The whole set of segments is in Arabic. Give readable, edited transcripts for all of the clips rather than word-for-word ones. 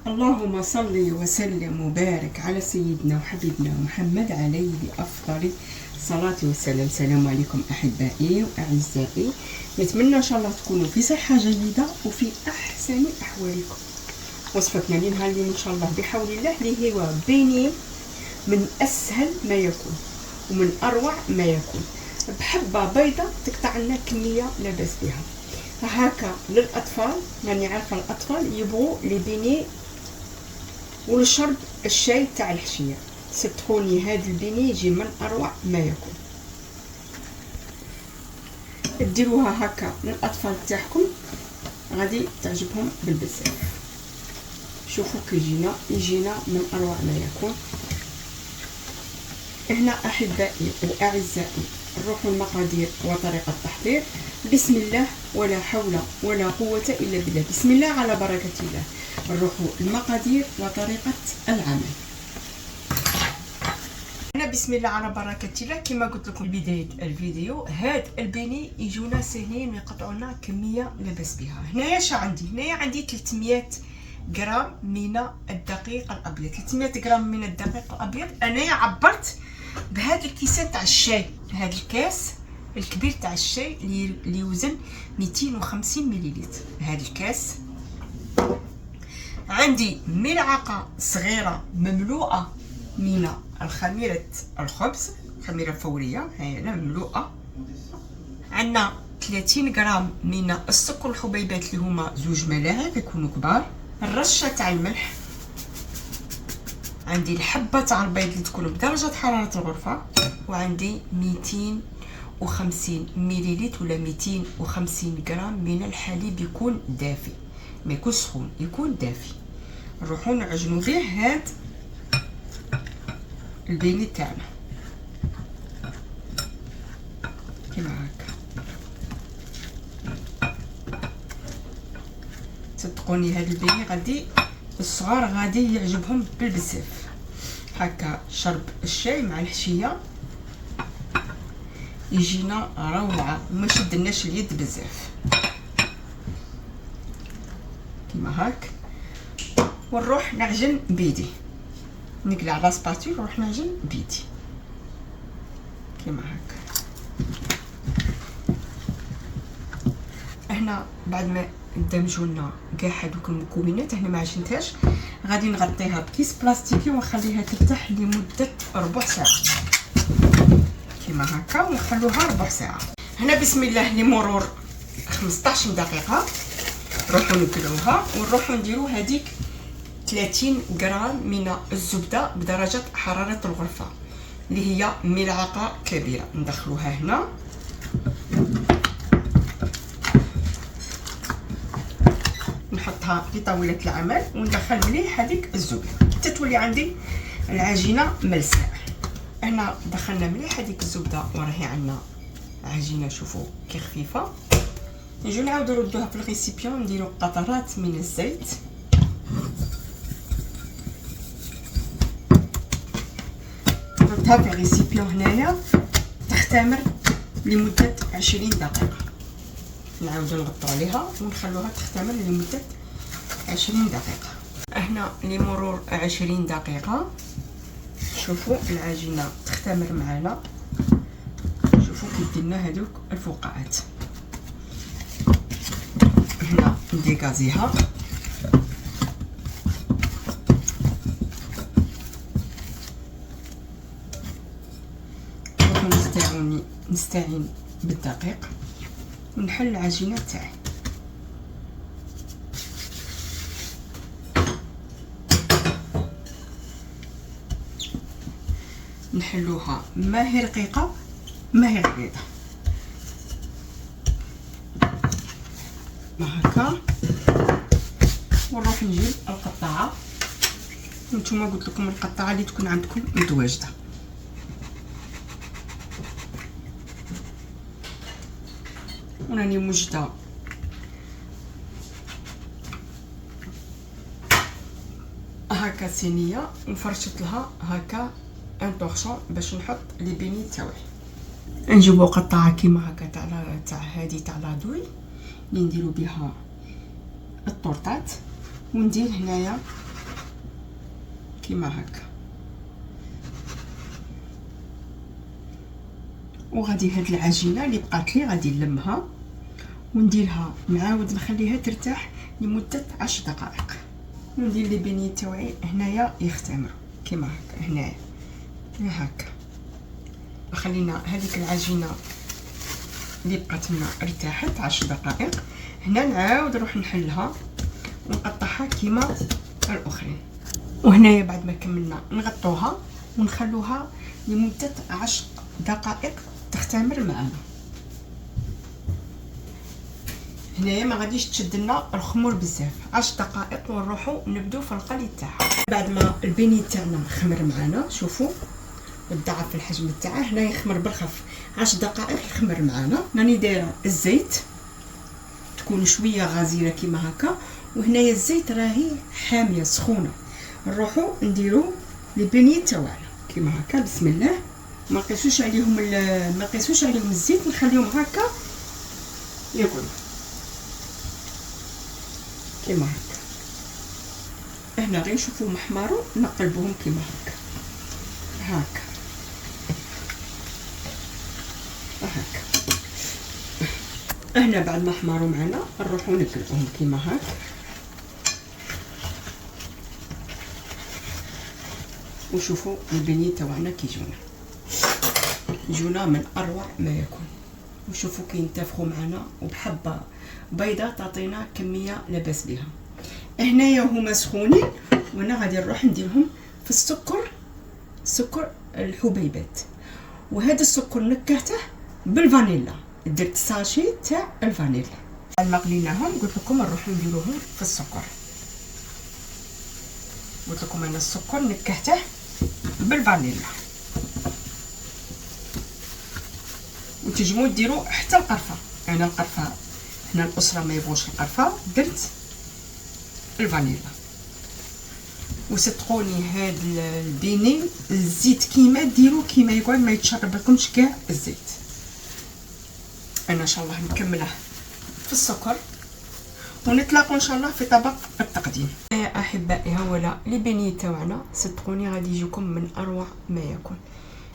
اللهم صل وسلم وبارك على سيدنا وحبيبنا محمد عليه بأفضل الصلاة والسلام. السلام عليكم أحبائي وأعزائي، نتمنى إن شاء الله تكونوا في صحة جيدة وفي أحسن أحوالكم. وصفتنا لنهار اليوم إن شاء الله بحول الله اللي هو بيني من أسهل ما يكون ومن أروع ما يكون، بحبة بيضة تقطع لنا كمية لا بأس بها. هكا للأطفال، راني عارفة الأطفال يبغوا لي بيني ولشرب الشاي تاع الحشيه. صدقوني هذا البيني يجي من اروع ما يكون. ديروها هكا للاطفال تاعكم غادي تعجبهم بالبزاف. شوفوا كي يجينا من اروع ما يكون. هنا احبائي واعزائي نروح المقادير وطريقه التحضير. بسم الله ولا حول ولا قوه الا بالله. بسم الله على بركه الله. نروحوا المقادير وطريقه العمل. هنا بسم الله على بركه الله. كما قلت لكم في بدايه الفيديو، هاد البيني يجونا سهلين ويقطعوا لنا كميه لا باس بها. هنايا شا عندي؟ هنايا عندي 300 غرام من الدقيق الابيض. 300 غرام من الدقيق الابيض. انايا عبرت بهذا الكيسان تاع الشاي، هذا الكاس الكبير تاع الشاي اللي يوزن 250 مليلتر. هذا الكاس عندي ملعقه صغيره مملوءه من الخميره الخبز، خميره فوريه هي مملوءه. عندنا 30 غرام من السكر الحبيبات اللي هما 2 ملاعق يكونوا كبار. الرشه تاع الملح. عندي الحبه تاع البيض اللي تكون بدرجه حراره الغرفه. وعندي 250 مليلتر ولا 250 غرام من الحليب يكون دافي، ما يكونش سخون، يكون دافي. نروحو نعجنو به هاد البيني تاعنا كيما هكا. صدقوني هاد البيني غادي الصغار غادي يعجبهم بالبزاف. هكا شرب الشاي مع الحشيه يجينا روعه وما شدناش اليد بزاف كيما هاك. ونروح نعجن بيدي، نقلع على سباتول نروح نعجن بيدي كيما هكا. هنا بعد ما دمجوا لنا كاع هذوك المكونات، هنا ما عجنتهاش، غادي نغطيها بكيس بلاستيكي ونخليها ترتاح لمده ربع ساعه كيما هكا، ونخلوها ربع ساعه. هنا بسم الله لمرور 15 دقيقه نروحو نقلوها ونروحو نديرو هذيك 30 غرام من الزبده بدرجه حراره الغرفه اللي هي ملعقه كبيره. ندخلوها هنا نحطها في طاوله العمل وندخل مليح هذيك الزبده حتى تولي عندي العجينه ملساء. هنا دخلنا مليح هذيك الزبده وراهي عندنا عجينه، شوفوا كي خفيفه. نجيو نعاودو نردوها في الريسيبيون، نديرو قطرات من الزيت. نردها في الريسيبيون هنايا تختمر لمده 20 دقيقه. نعاودو نغطو عليها ونخلوها تختمر لمده 20 دقيقه. هنا لمرور 20 دقيقه شوفوا العجينه تختمر معنا. شوفوا كي درنا هذوك الفقاعات. هنا نديكازيها نستعين بالدقيق ونحل العجينه تاعي. نحلوها ما هي رقيقه ما هي غليظه هكا. ونروح نجيب القطعه. نتوما قلت لكم القطعه اللي تكون عندكم متواجده. وراني موجده هكا صينيه وفرشت لها هكا ان طورشون باش نحط لي بيني تاعي. نجيبو قطعه كيما هكا تاع هادي تاع لادوي اللي نديرو بها الطورطات، وندير هنايا كيما هكا. وغادي هاد العجينه اللي بقات لي غادي نلمها ونديرها، نعاود نخليها ترتاح لمده 10 دقائق، وندير لي بيني تاوعي هنايا يختمروا كيما هكا. هنايا هكا خلينا هذيك العجينه اللي بقات لنا ارتاحت 10 دقائق. هنا نعاود نروح نحلها ونقطعها كيما الاخرين. وهنايا بعد ما كملنا نغطوها ونخلوها لمده 10 دقائق تختمر معنا. هنايا ما غاديش تشد لنا الخمور بزاف، 10 دقائق ونروحوا نبداو في القلي تاعها. بعد ما البيني تاعنا خمر معنا، شوفوا وضاعف الحجم تاعه، هنا يخمر بالخف 10 دقائق يخمر معنا. راني دايره الزيت تكون شويه غزيره كيما هكا، وهنايا الزيت راهي حاميه سخونه. نروحوا نديروا لي بيني تاعنا كيما هكا. بسم الله. ما نقيسوش عليهم الزيت، نخليهم هكا يغلوا كيما هكا. هنا غير نشوفوا محمروا نقلبوهم كيما هكا هكا هكا. هنا بعد ما حمروا معنا نروحوا نقلبوهم كيما هكا. وشوفوا البنيه تاعنا يجونا من اروع ما يكون. وشوفوا كينتفخوا معنا، وبحبه بيضه تعطينا كميه لاباس بها. هنايا هما سخونين، وانا غادي نروح نديرهم في السكر الحبيبات. وهذا السكر نكهته بالفانيلا، درت ساشي تاع الفانيلا. بعد ما قليناهم قلت لكم نروحوا نديروهم في السكر. قلت لكم انا السكر نكهته بالفانيلا. وتجمو ديروا حتى القرفه. انا القرفه هنا الاسره ما يبغوش القرفه، درت الفانيلا. وصدقوني هاد البيني الزيت كيما ديروا كيما يقعد ما يتشرب لكمش كاع الزيت. انا ان شاء الله نكمله في السكر ونتلاقوا ان شاء الله في طبق التقديم. يا احبائي هاولا لي بيني تاعنا، صدقوني غادي يجيكم من اروع ما يكون.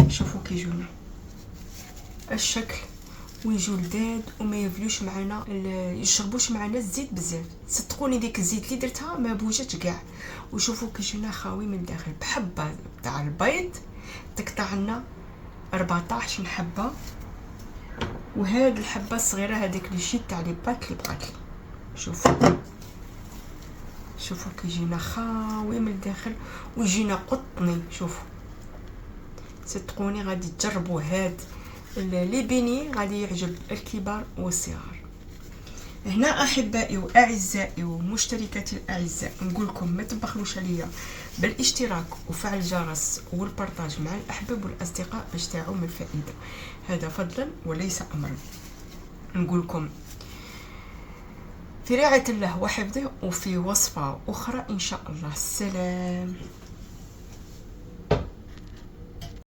شوفوا كيجونا الشكل، ويجوا لذاذ وما يفلوش معنا يشربوش معنا الزيت بزاف. صدقوني ديك الزيت اللي درتها ما بوجتش كاع. وشوفوا كيجونا خاوي من الداخل بحبه تاع البيض تقطع لنا 14 حبه. وهاد الحبه الصغيره هذيك اللي شيت تاع لي بات اللي بقات لي. شوفوا كيجينا خاوي من الداخل ويجينا قطني. شوفوا صدقوني غادي تجربوا هاد لي بيني، غادي يعجب الكبار والصغار. هنا احبائي واعزائي ومشتركاتي الاعزاء، نقول لكم ما تبخلوش عليا بالاشتراك وفعل الجرس والبارطاج مع الاحباب والاصدقاء باش تعاونوا من الفائده. هذا فضلا وليس امرا. نقول لكم في رعايه الله وحفظه، وفي وصفه اخرى ان شاء الله. السلام.